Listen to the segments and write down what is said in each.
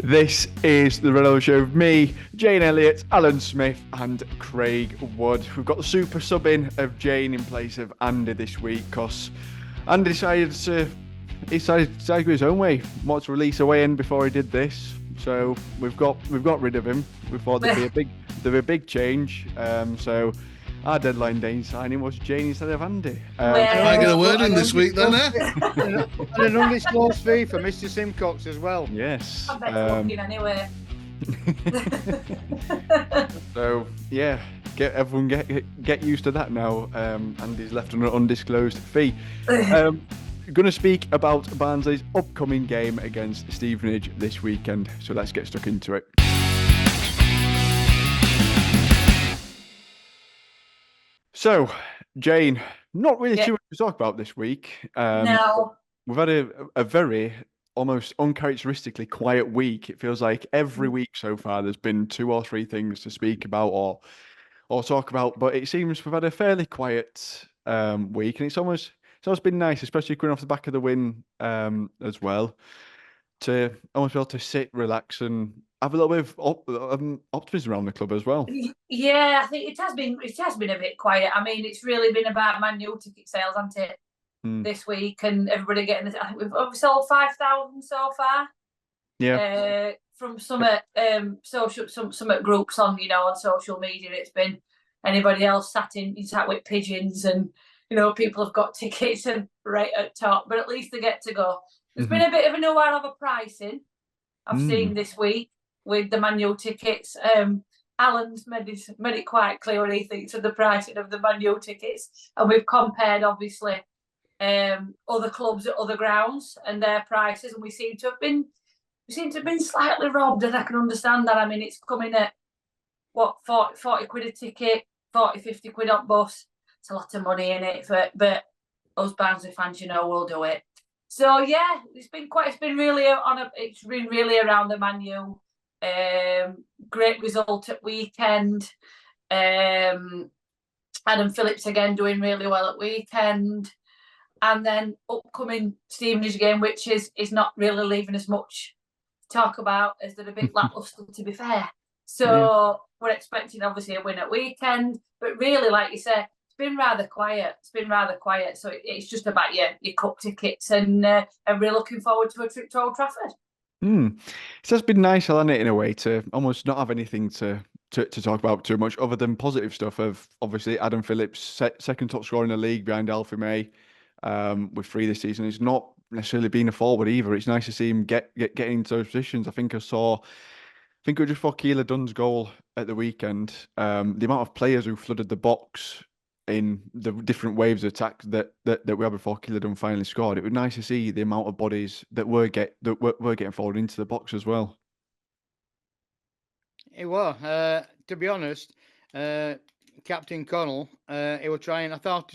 This is the Renault Show with me, Jane Elliott, Alan Smith, and Craig Wood. We've got the super sub of Jane in place of Andy this week because Andy decided to go his own way, wanted to release a weigh-in before he did this. So we've got rid of him. We thought there'd be a big change. So our deadline day signing was Jane instead of Andy. I get a word in this week then, And an undisclosed fee for Mr. Simcox as well. Yes. I bet looking anyway. So yeah, everyone get used to that now. Andy's left on an undisclosed fee. Going to speak about Barnsley's upcoming game against Stevenage this weekend. So let's get stuck into it. So, Jane, not really too much to talk about this week. No. We've had a very, almost uncharacteristically quiet week. It feels like every week so far there's been 2 or 3 things to speak about or talk about, but it seems we've had a fairly quiet week, and it's almost been nice, especially coming off the back of the win as well, to almost be able to sit, relax, and have a little bit of optimism around the club as well. Yeah, I think it has been a bit quiet. I mean, it's really been about Man U ticket sales, hasn't it, this week, and everybody getting this. I think we've sold 5,000 so far. Yeah. From some groups on on social media, it's been anybody else sat with pigeons, and people have got tickets and right at top, but at least they get to go. There's been a bit of a no of a pricing I've seen this week with the Man U tickets. Alan's made it quite clear what he thinks of the pricing of the Man U tickets, and we've compared obviously other clubs at other grounds and their prices, and we seem to have been slightly robbed, and I can understand that. I mean, it's coming at what, 40 quid a ticket, 50 quid on bus. It's a lot of money in it, but us Barnsley fans, will do it. So yeah, it's been really around the Man U. Great result at weekend. Adam Phillips again doing really well at weekend, and then upcoming Stevenage game, which is not really leaving us much to talk about, as they're a bit lacklustre, to be fair. So we're expecting obviously a win at weekend, but really, like you said, it's been rather quiet. So it's just about your cup tickets, and we're looking forward to a trip to Old Trafford. It has been nice, hasn't it, in a way, to almost not have anything to talk about too much other than positive stuff of obviously Adam Phillips, second top scorer in the league behind Alfie May, with 3 this season. It's not necessarily been a forward either. It's nice to see him get into those positions. I think it was just before Keeler Dunn's goal at the weekend, the amount of players who flooded the box in the different waves of attack that we had before Keeler Dunn finally scored. It was nice to see the amount of bodies that were getting forward into the box as well. It was, to be honest, Captain Connell, he was trying. I thought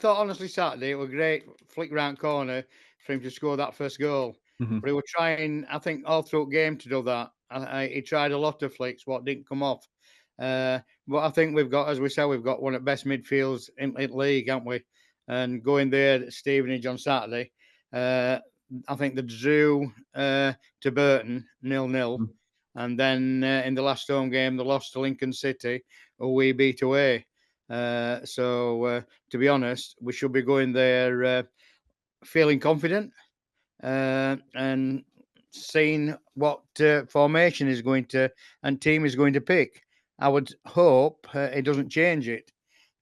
honestly Saturday it was a great flick round corner for him to score that first goal. But he was trying, I think, all through the game to do that. He tried a lot of flicks, what didn't come off. But I think we've got, as we said, we've got one of the best midfields in the league, haven't we? And going there at Stevenage on Saturday, I think they drew to Burton 0-0, and then in the last home game they lost to Lincoln City, who we beat away. So to be honest, we should be going there feeling confident and seeing what formation is going to and team is going to pick. I would hope it doesn't change it,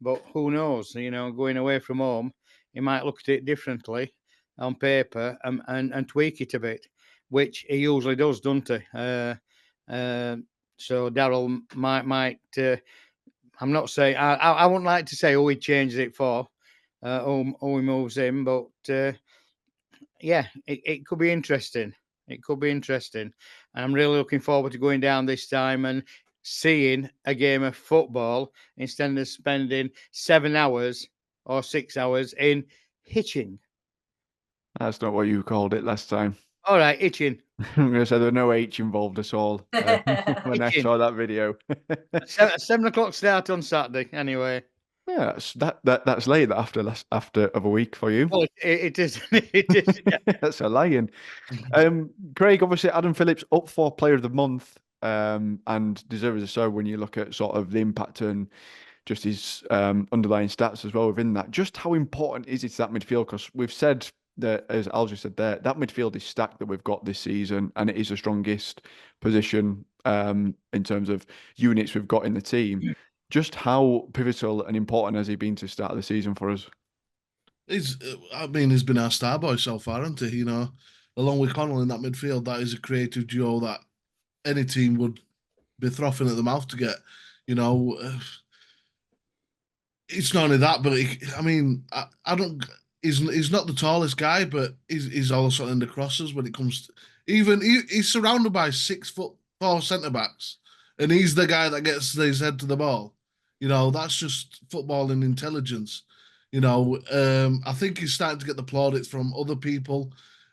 but who knows? Going away from home, he might look at it differently on paper and tweak it a bit, which he usually does, doesn't he? So Darryl might. I'm not saying I wouldn't like to say who he changes it for, who he moves in, but yeah, it could be interesting. It could be interesting. And I'm really looking forward to going down this time and seeing a game of football instead of spending 7 hours or 6 hours in hitching. That's not what you called it last time. All right, itching. I'm going to say there were no H involved at all when I saw that video. 7 o'clock start on Saturday, anyway. Yeah, that's late after of a week for you. Well, it is. It is. Yeah. That's a lion. Craig, obviously Adam Phillips up for Player of the Month, and deservedly so when you look at sort of the impact and just his underlying stats as well within that. Just how important is it to that midfield? Because we've said that, as Al just said there, that midfield is stacked that we've got this season, and it is the strongest position in terms of units we've got in the team. Just how pivotal and important has he been to start the season for us? He's been our star boy so far, hasn't he? You know, along with Connell in that midfield, that is a creative duo that any team would be frothing at the mouth to get. You know, it's not only that, but I don't. He's not the tallest guy, but he's also in the crosses when it comes to, he's surrounded by 6'4" centre backs, and he's the guy that gets his head to the ball. You know, that's just footballing intelligence. You know, I think he's starting to get the plaudits from other people,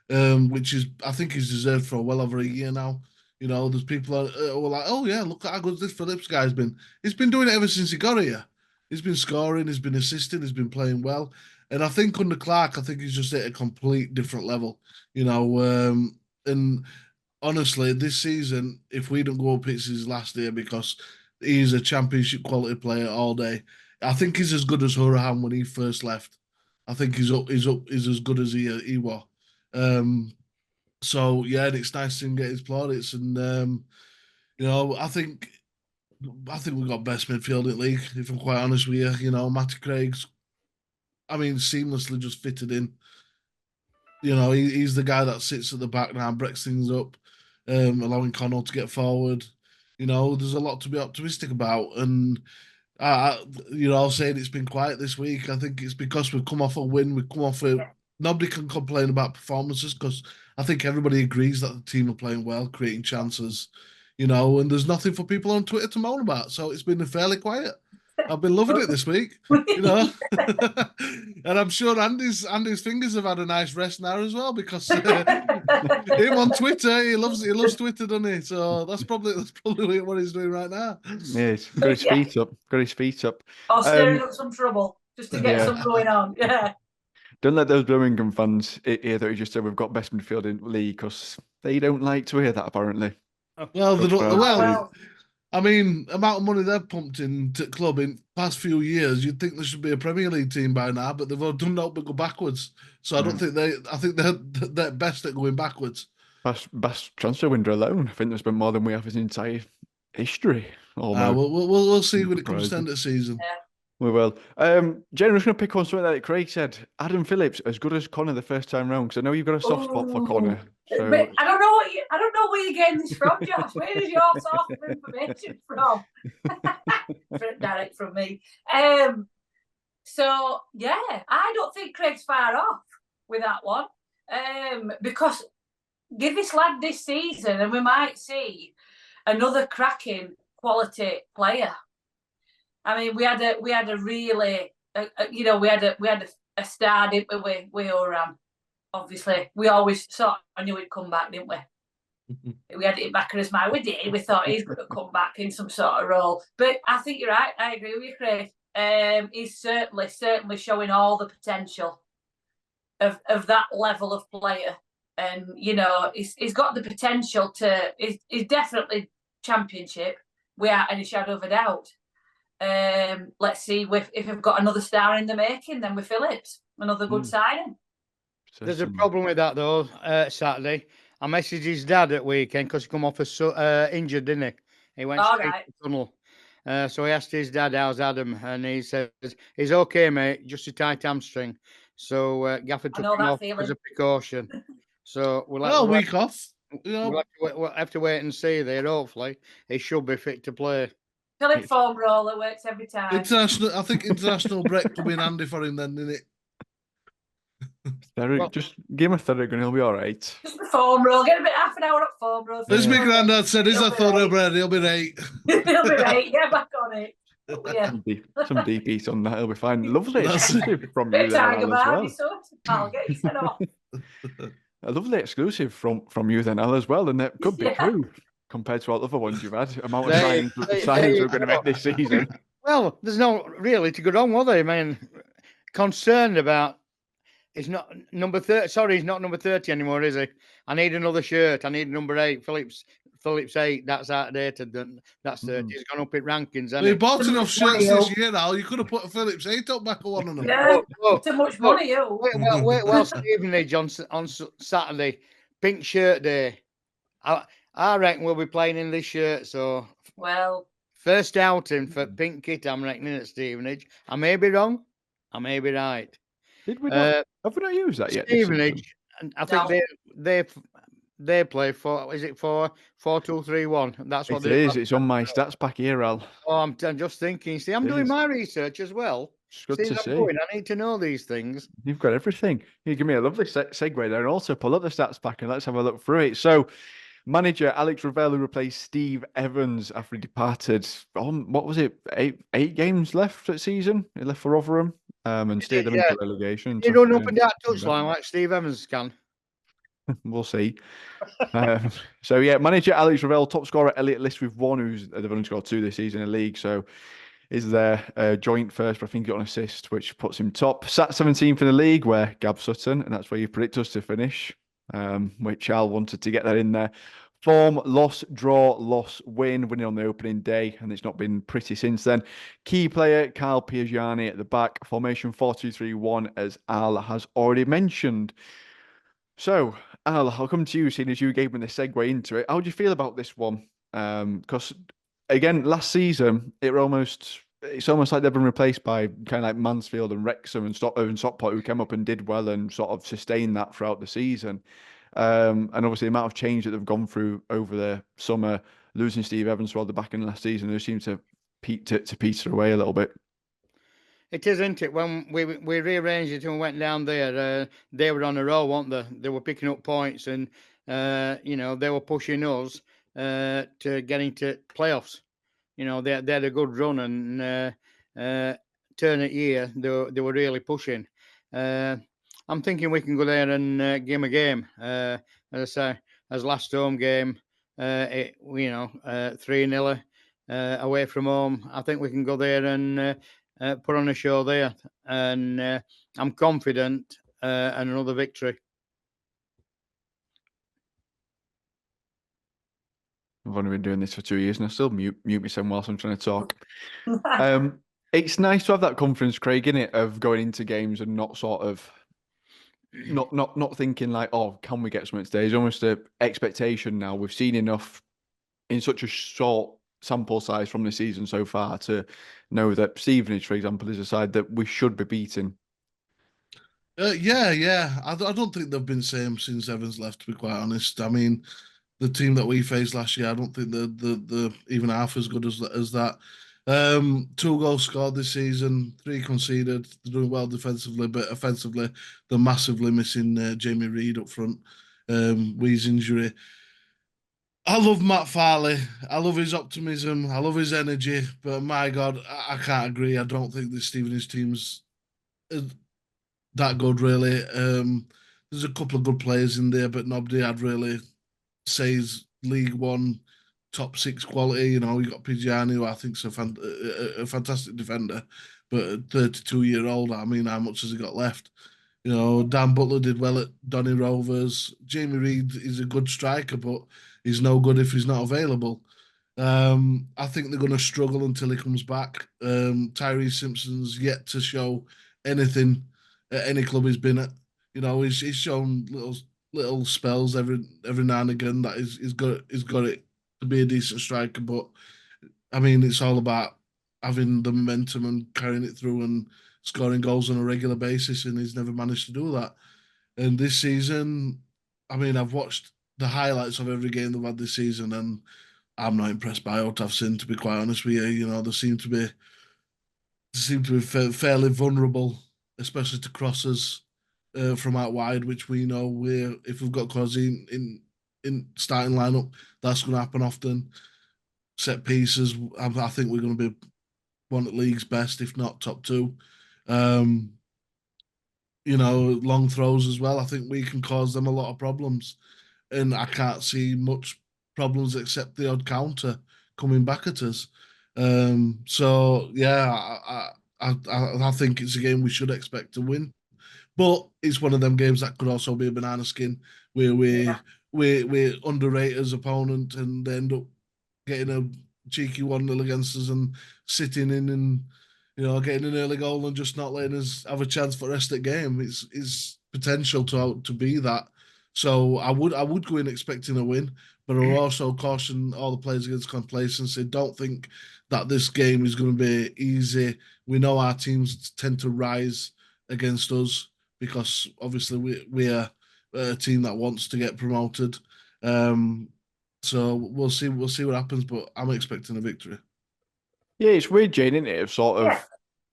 which is I think he's deserved for well over a year now. You know, there's people who are like, oh yeah, look at how good this Phillips guy's been. He's been doing it ever since he got here. He's been scoring, he's been assisting, he's been playing well. And I think under Clark, I think he's just at a complete different level. You know, and honestly, this season, if we don't go up, it's his last year because he's a championship quality player all day. I think he's as good as Hurahan when he first left. I think he's as good as he was. So yeah, and it's nice to see him get his plaudits, and you know, I think we've got best midfield in the league. If I'm quite honest with you, you know, Matty Craig's, seamlessly just fitted in. You know, he's the guy that sits at the back now, breaks things up, allowing Connell to get forward. You know, there's a lot to be optimistic about, and you know, saying it's been quiet this week. I think it's because we've come off a win. We've come off a. Nobody can complain about performances because I think everybody agrees that the team are playing well, creating chances, you know, and there's nothing for people on Twitter to moan about. So it's been fairly quiet. I've been loving it this week, you know, and I'm sure Andy's fingers have had a nice rest now as well because him on Twitter, he loves Twitter, doesn't he? So that's probably what he's doing right now. Yeah, he's got his feet up. Got his feet up. Or stirring up some trouble just to get some going on. Yeah. Don't let those Birmingham fans hear that he just said we've got best midfield in the league because they don't like to hear that apparently. Well, they don't, well, I mean, amount of money they've pumped into the club in past few years, you'd think there should be a Premier League team by now, but they've all done nothing but go backwards. So I don't think I think they're best at going backwards. Best transfer window alone. I think there's been more than we have in entire history. We'll see when it comes to the end of the season. Yeah. We will. Jen, I'm just going to pick on something that Craig said. Adam Phillips, as good as Connor the first time round, because I know you've got a soft spot for Connor. So... But I don't know where you're getting this from, Josh. Where is your source of information from? Direct from me. So yeah, I don't think Craig's far off with that one. Because give this lad this season, and we might see another cracking quality player. I mean, we had a really, we had a star, didn't we? We Oram. Obviously, we always sort of knew he'd come back, didn't we? We had it back in his mind. We did. We thought he's going to come back in some sort of role. But I think you're right. I agree with you, Craig. He's certainly showing all the potential of that level of player, and you know, he's got the potential to. He's definitely championship, without any shadow of a doubt. Let's see if we've got another star in the making. Then with Phillips, another good signing. There's a problem with that though. Saturday, I messaged his dad at weekend because he come off injured, didn't he? He went straight to the tunnel. So he asked his dad, "How's Adam?" And he says, "He's okay, mate. Just a tight hamstring." So Gaffer took him off as a precaution. So we'll week off. We'll have to wait and see there. Hopefully, he should be fit to play. Philip foam roller works every time. I think international break could be in handy for him then, didn't it? Just give him a third and he'll be all right. Just the foam roll. Get a bit half an hour at foam roll. As my granddad said, he's a thoroughbred. He'll be right. He'll be right. Get back on it. Yeah. Some deep eat on that. He'll be fine. Lovely exclusive from you there, Al, as well. I'll get you set off. A lovely exclusive from you then, Al, as well, and that could be true compared to all the other ones you've had. Amount of signings we're going to make this season. Well, there's no really to go wrong, was there? I mean, concerned about it's not number 30. Sorry, he's not number 30 anymore, is he? I need another shirt. I need number 8. Phillips 8. That's outdated. That's 30. He's gone up in rankings, hasn't We he? bought Too enough much money, shirts this oh. year, Al. You could have put a Phillips 8 up back of one of them. Yeah, Oh, too much oh, money, oh. well, Stevenage on Saturday, pink shirt day. I reckon we'll be playing in this shirt. So Well, first outing for pink kit, I'm reckoning at Stevenage. I may be wrong. I may be right. Did we not? Have we not used that yet this season? Stevenage, and I think no. they play for. Is it 4-2-3-1? That's what It is. It's on my stats pack here, Al. Oh, I'm just thinking. See, I'm It doing is. my research as well. It's good See, to as I'm see. going, I need to know these things. You've got everything. You give me a lovely segue there, and also pull up the stats pack and let's have a look through it. So, manager Alex Ravel, who replaced Steve Evans after he departed on what was it, eight games left at season? He left for Rotherham and steered them into relegation. You run up and down touchline like Steve Evans can. We'll see. So yeah, manager Alex Ravel, top scorer Elliot List with 1, who's they've only scored 2 this season in the league. So is their joint first, but I think he got an assist, which puts him top. Sat 17th in the league, where Gab Sutton, and that's where you predict us to finish, which Al wanted to get that in there. Form, loss, draw, loss, win, winning on the opening day, and it's not been pretty since then. Key player, Kyle Piagiani at the back. Formation 4-2-3-1, as Al has already mentioned. So, Al, I'll come to you, seeing as you gave me the segue into it. How do you feel about this one? Because again, last season it's almost like they've been replaced by kind of like Mansfield and Wrexham and Stockport, who came up and did well and sort of sustained that throughout the season. And obviously the amount of change that they've gone through over the summer, losing Steve Evans toward the back end last season, they seem to peter away a little bit. It is, isn't it? When we rearranged it and went down there, they were on a roll, weren't they? They were picking up points and, they were pushing us to get into playoffs. They had a good run and turn it year, they were really pushing. I'm thinking we can go there and give them a game. As I say, as last home game, 3-0 away from home. I think we can go there and put on a show there, and I'm confident and another victory. I've only been doing this for 2 years and I still mute myself whilst I'm trying to talk. It's nice to have that confidence, Craig, innit, of going into games and not sort of not thinking like, oh, can we get something today? It's almost an expectation now. We've seen enough in such a short sample size from the season so far to know that Stevenage, for example, is a side that we should be beating. Yeah. I don't think they've been same since Evans left, to be quite honest. I mean, the team that we faced last year, I don't think they're even half as good as that. 2 goals scored this season, 3 conceded. They're doing well defensively, but offensively, they're massively missing Jamie Reid up front with his injury. I love Matt Farley. I love his optimism. I love his energy. But my God, I can't agree. I don't think the Stevenage team's that good, really. There's a couple of good players in there, but nobody I'd really say is League One top 6 quality. You got Pigiani, who I think's a fantastic defender, but a 32-year-old. I mean, how much has he got left? Dan Butler did well at Donny Rovers. Jamie Reid is a good striker, but he's no good if he's not available. I think they're going to struggle until he comes back. Tyrese Simpson's yet to show anything at any club he's been at. He's shown little spells every now and again that he's got it to be a decent striker, but I mean, it's all about having the momentum and carrying it through and scoring goals on a regular basis, and he's never managed to do that. And this season, I mean, I've watched the highlights of every game they've had this season, and I'm not impressed by what I've seen, to be quite honest with you. They seem to be fairly vulnerable, especially to crosses from out wide, which we know if we've got Crosby in starting lineup, that's going to happen often. Set pieces, I think we're going to be one of the league's best, if not top 2. Long throws as well. I think we can cause them a lot of problems, and I can't see much problems except the odd counter coming back at us. So yeah, I think it's a game we should expect to win, but it's one of them games that could also be a banana skin where we underrate as opponent and they end up getting a cheeky 1-0 against us and sitting in and getting an early goal and just not letting us have a chance for the rest of the game. It's potential to be that. So I would go in expecting a win, but I'll also caution all the players against complacency. Don't think that this game is going to be easy. We know our teams tend to rise against us because obviously we are a team that wants to get promoted. So we'll see what happens, but I'm expecting a victory. Yeah, it's weird, Jane, isn't it? Of sort of,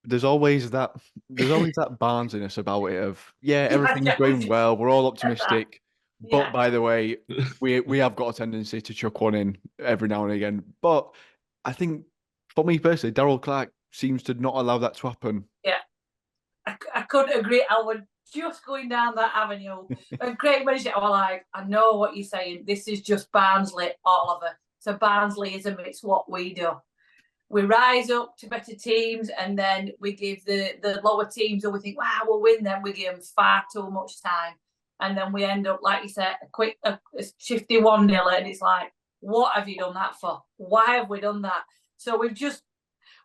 there's always that Barnsiness about it. Of everything's going well, we're all optimistic, but by the way, we have got a tendency to chuck one in every now and again. But I think for me personally, Daryl Clark seems to not allow that to happen. Yeah, I couldn't agree. I was just going down that avenue. And Craig mentioned it, I was like, I know what you're saying. This is just Barnsley all over. So Barnsleyism, it's what we do. We rise up to better teams and then we give the lower teams who we think, wow, we'll win them. We give them far too much time. And then we end up, like you said, a shifty 1-0. And it's like, what have you done that for? Why have we done that? So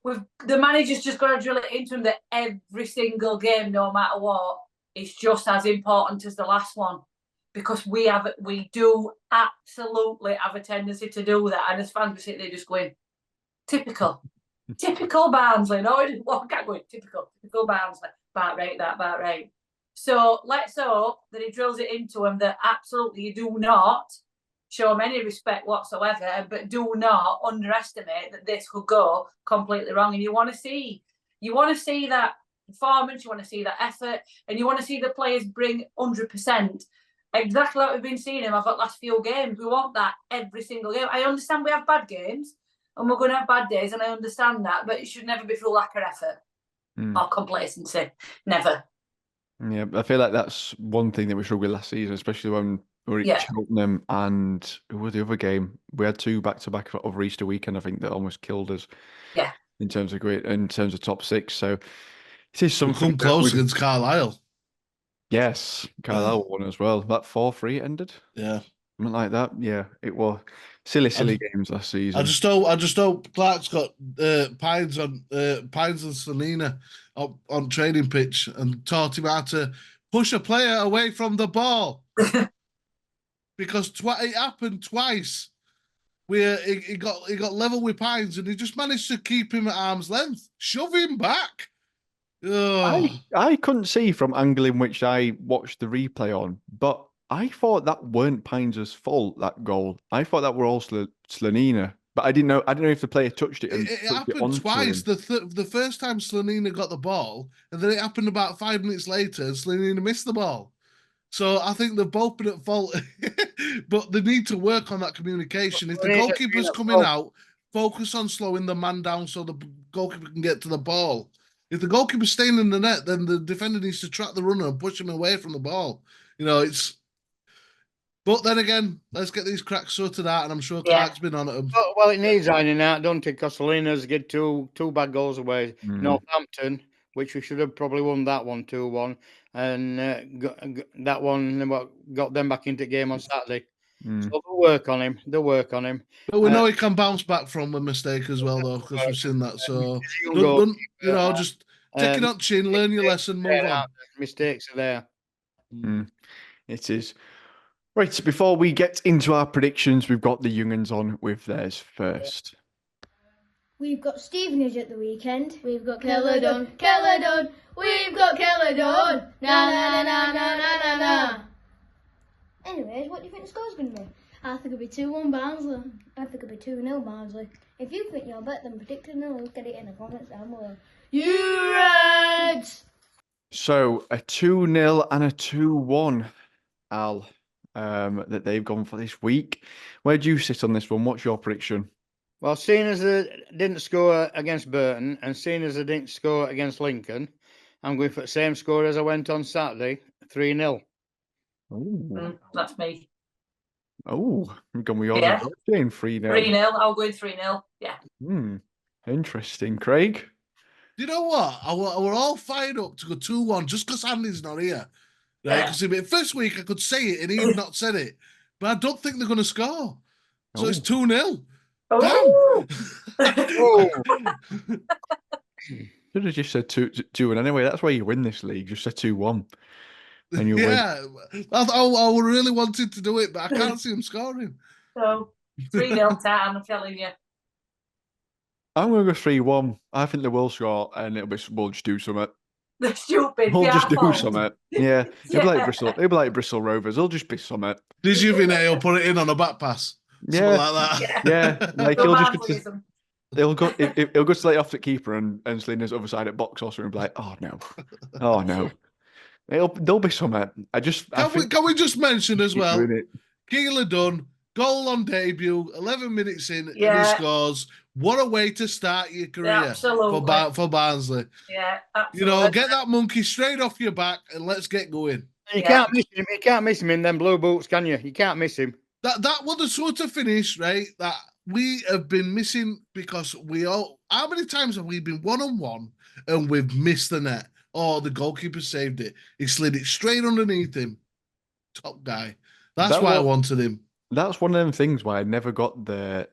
the manager's just got to drill it into him that every single game, no matter what, is just as important as the last one. Because we do absolutely have a tendency to do that. And as fans, we sit there just going, typical Barnsley. No, I can't go in. Typical Barnsley. About right. So let's hope that he drills it into him that absolutely you do not show him any respect whatsoever, but do not underestimate that this could go completely wrong. And you want to see that performance, you want to see that effort, and you want to see the players bring 100%. Exactly like we've been seeing him over the last few games. We want that every single game. I understand we have bad games and we're going to have bad days, and I understand that, but it should never be through lack of effort or complacency. Never. Yeah, I feel like that's one thing that we struggled with last season, especially when we were at Cheltenham and who was the other game? We had 2 back-to-back over Easter weekend, I think, that almost killed us. Yeah. In terms of top 6. So it is something. We'll come close against Carlisle. Yes, Carlisle won as well. That 4-3 it ended. Yeah. Something like that. Yeah, it was silly games last season. I just hope Clark's got Pines and Selena on training pitch and taught him how to push a player away from the ball. Because it happened twice where he got level with Pines and he just managed to keep him at arm's length. Shove him back. I couldn't see from angle in which I watched the replay on, but I thought that weren't Pines' fault, that goal. I thought that were all Slanina. But I didn't know if the player touched it. It happened twice. The first time Slanina got the ball, and then it happened about 5 minutes later, and Slanina missed the ball. So I think they've both been at fault, but they need to work on that communication. If the goalkeeper's coming out, focus on slowing the man down so the goalkeeper can get to the ball. If the goalkeeper's staying in the net, then the defender needs to track the runner and push him away from the ball. But then again, let's get these cracks sorted out, and I'm sure Clark's been on at them. Well, it needs ironing out, don't it? Because Salinas get two bad goals away. Northampton, which we should have probably won that one 2-1, and that one got them back into the game on Saturday. So they'll work on him. But we know he can bounce back from a mistake as well, though, because we've seen that. So just take it on chin, learn your lesson, move on. Mistakes are there. It is. Right, before we get into our predictions, we've got the young'uns on with theirs first. We've got Stevenage at the weekend. We've got Caledon. We've got Caledon. Na. Anyways, what do you think the score's going to be? I think it'll be 2-1 Barnsley. I think it'll be 2-0 Barnsley. If you think you're better than predicted, then let's get it in the comments down below. You Reds! So, a 2-0 and a 2-1, Al, that they've gone for this week. Where do you sit on this one? What's your prediction? Well, seeing as they didn't score against Burton and seeing as they didn't score against Lincoln, I'm going for the same score as I went on Saturday, 3-0. That's me. Oh, I'm going with yours. 3-0. 3-0. I'll go in 3-0. Yeah. Interesting, Craig. You know what? We're all fired up to go 2-1 just because Andy's not here. Right? Because first week I could say it and he'd not said it. But I don't think they're going to score. So it's 2-0. Oh. Should have just said 2-1 anyway. That's why you win this league. Just say 2-1. And you win. Yeah. I really wanted to do it, but I can't see him scoring. So 3-0 time, I'm telling you. I'm going to go 3-1. I think they will score, and we'll just do something. They're stupid. We'll just do fault. something. Yeah. It'll be like Bristol. It'll be like Bristol Rovers. It'll just be something. Dijuvine will put it in on a back pass. Yeah. Something like that. Yeah. Like No he'll just go barbarism. he'll go to lay off the keeper and Selena's other side at box or something and be like, oh no. Oh no. There'll be something. Can we just mention as well? Doing it. Keeler done, goal on debut, 11 minutes in, and he Yeah. scores. What a way to start your career Absolutely. for Barnsley. Yeah, You absolutely. know, get that monkey straight off your back and let's get going. You Yeah. can't miss him. You can't miss him in them blue boots, can you? You can't miss him. That was the sort of finish, right, that we have been missing because how many times have we been 1-on-1 and we've missed the net? Oh, the goalkeeper saved it. He slid it straight underneath him. Top guy. That's why I wanted him. That's one of them things why I never got the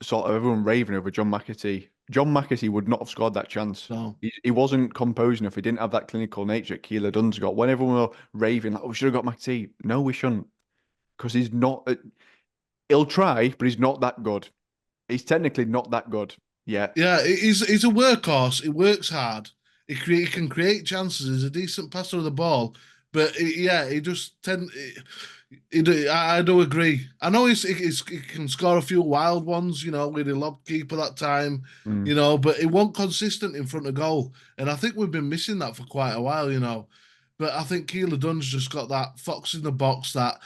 sort of everyone raving over John McAtee. John McAtee would not have scored that chance. No. He wasn't composed enough. He didn't have that clinical nature that Keeler Dunn's got. When everyone were raving, like, oh, we should have got McAtee. No, we shouldn't. Because he's not. He'll try, but he's not that good. He's technically not that good yet. Yeah, he's a workhorse. He works hard. He can create chances. He's a decent passer of the ball. But he just I do agree. I know he can score a few wild ones, you know, with a lob keeper that time, you know, but he wasn't consistent in front of goal. And I think we've been missing that for quite a while, you know. But I think Keeler Dunn's just got that fox in the box, that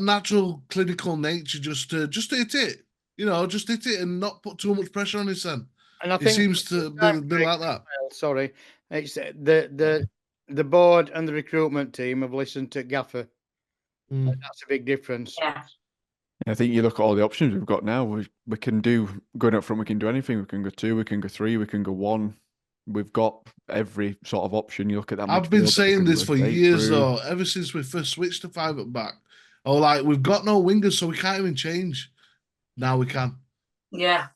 natural clinical nature, just to hit it, you know, just hit it and not put too much pressure on his son. And I He think seems to be like that. Sorry, it's the board and the recruitment team have listened to Gaffer. That's a big difference. Yeah. I think you look at all the options we've got now. We can do going up front. We can do anything. We can go 2. We can go 3. We can go 1. We've got every sort of option. You look at that. I've been saying this for years, though, ever since we first switched to 5 at back. Oh, like we've got no wingers, so we can't even change. Now we can. Yeah.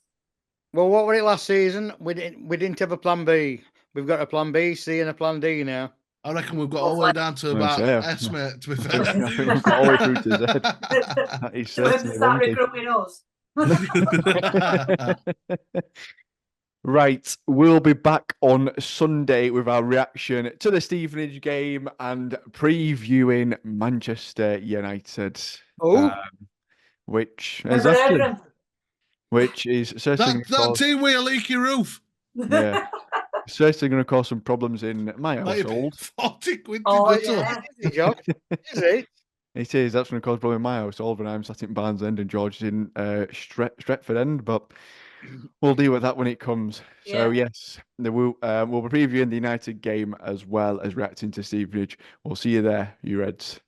Well, what were it last season? We didn't have a plan B. We've got a plan B, C, and a plan D now. I reckon we've got all the way down to about S, mate, to be fair. We've got all the way through to Z. He's certainly start recruiting us. Right, we'll be back on Sunday with our reaction to the Stevenage game and previewing Manchester United. Which is certainly that team with a leaky roof. Yeah. Certainly going to cause some problems in my household. 40 quid. Oh, yeah. Is it? It is. That's going to cause problems in my household when I'm sat in Barnsley End and George is in Stretford End. But we'll deal with that when it comes. Yeah. So, yes, we'll be previewing the United game as well as reacting to Stevenage. We'll see you there, you Reds.